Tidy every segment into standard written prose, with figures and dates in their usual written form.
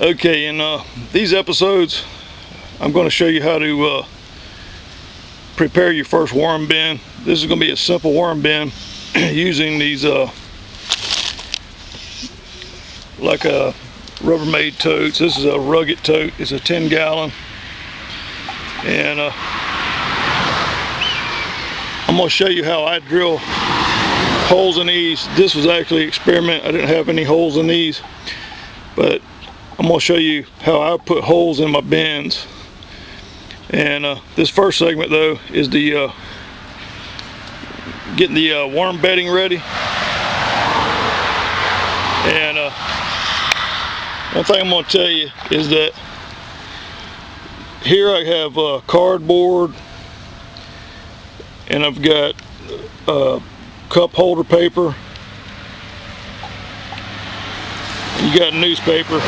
Okay, in these episodes, I'm going to show you how to prepare your first worm bin. This is going to be a simple worm bin using these like a Rubbermaid totes. This is a rugged tote. It's a 10-gallon, and I'm going to show you how I drill holes in these. This was actually an experiment. I didn't have any holes in these, but I'm going to show you how I put holes in my bins. And this first segment though is the getting the worm bedding ready. And one thing I'm going to tell you is that here I have cardboard, and I've got cup holder paper. You got newspaper.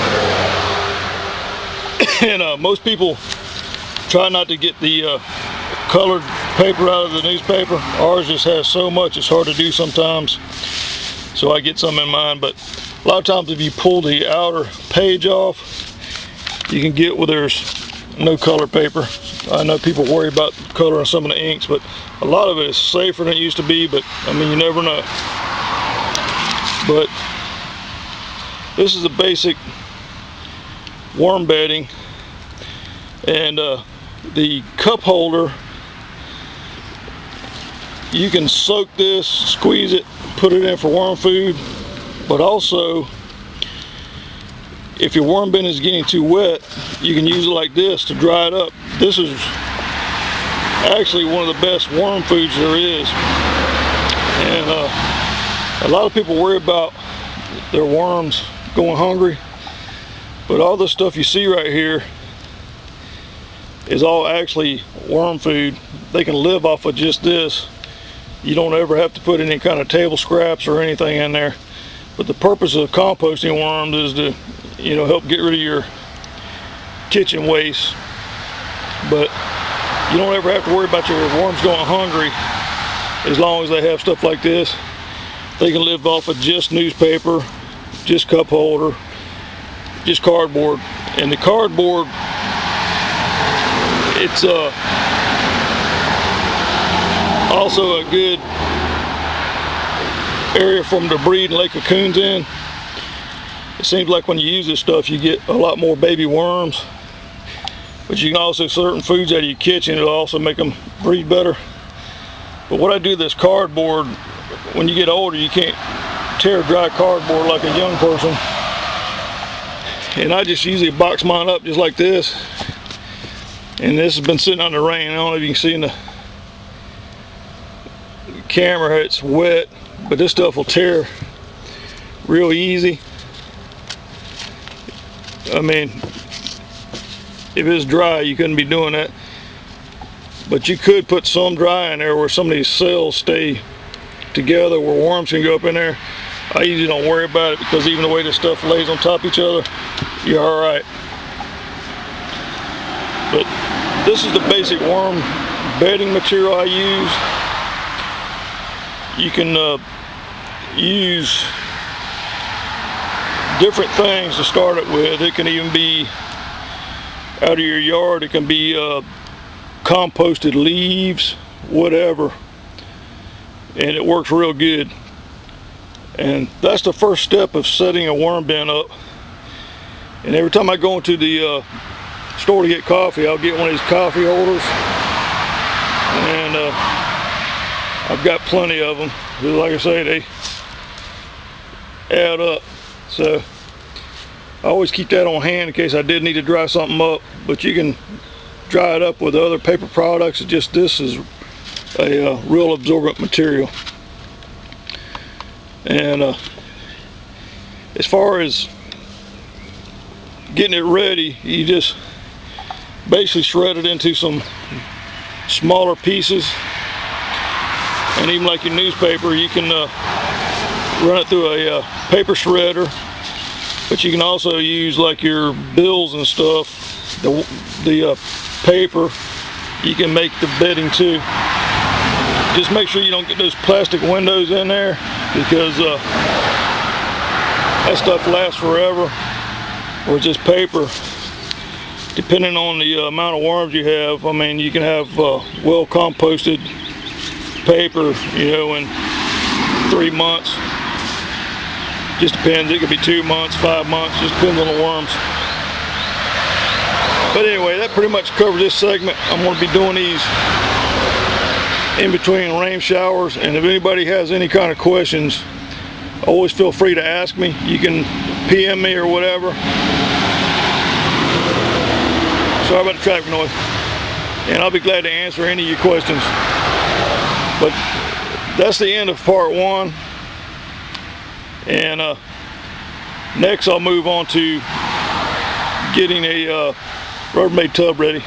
And most people try not to get the colored paper out of the newspaper. Ours just has so much, it's hard to do sometimes. So I get some in mine, but a lot of times if you pull the outer page off, you can get where there's no color paper. I know people worry about color on some of the inks, but a lot of it is safer than it used to be, but I mean, you never know. But this is a basic worm bedding, and the cup holder, you can soak this, squeeze it, put it in for worm food, but also if your worm bin is getting too wet, you can use it like this to dry it up. This is actually one of the best worm foods there is, and a lot of people worry about their worms going hungry, but all this stuff you see right here is all actually worm food. They can live off of just this. You don't ever have to put any kind of table scraps or anything in there. But the purpose of composting worms is to, you know, help get rid of your kitchen waste. But you don't ever have to worry about your worms going hungry as long as they have stuff like this. They can live off of just newspaper, just cup holder, just cardboard. And the cardboard, it's also a good area for them to breed and lay cocoons in. It seems like when you use this stuff, you get a lot more baby worms. But you can also certain foods out of your kitchen, it'll also make them breed better. But what I do this cardboard, when you get older, you can't tear dry cardboard like a young person. And I just usually box mine up just like this. And this has been sitting on the rain. I don't know if you can see in the camera it's wet, but this stuff will tear real easy. I mean, if it's dry, you couldn't be doing that. But you could put some dry in there where some of these cells stay together, where worms can go up in there. I usually don't worry about it because even the way this stuff lays on top of each other, you're alright. But this is the basic worm bedding material I use. You can use different things to start it with. It can even be out of your yard. It can be composted leaves, whatever, and it works real good. And that's the first step of setting a worm bin up. And every time I go into the store to get coffee, I'll get one of these coffee holders, and I've got plenty of them. Like I say, they add up. So I always keep that on hand in case I did need to dry something up. But you can dry it up with other paper products. It's just this is a real absorbent material. And as far as getting it ready, you just basically shred it into some smaller pieces. And even like your newspaper, you can run it through a paper shredder. But you can also use like your bills and stuff, the paper, you can make the bedding too. Just make sure you don't get those plastic windows in there, because that stuff lasts forever. or just paper, depending on the amount of worms you have. I mean, you can have well composted paper, you know, in 3 months. Just depends. It could be 2 months, 5 months, just depends on the worms. But anyway, that pretty much covers this segment. I'm going to be doing these in between rain showers, and if anybody has any kind of questions, always feel free to ask me. You can PM me or whatever. Sorry about the traffic noise. And I'll be glad to answer any of your questions. But that's the end of part 1. And next I'll move on to getting a Rubbermaid tub ready.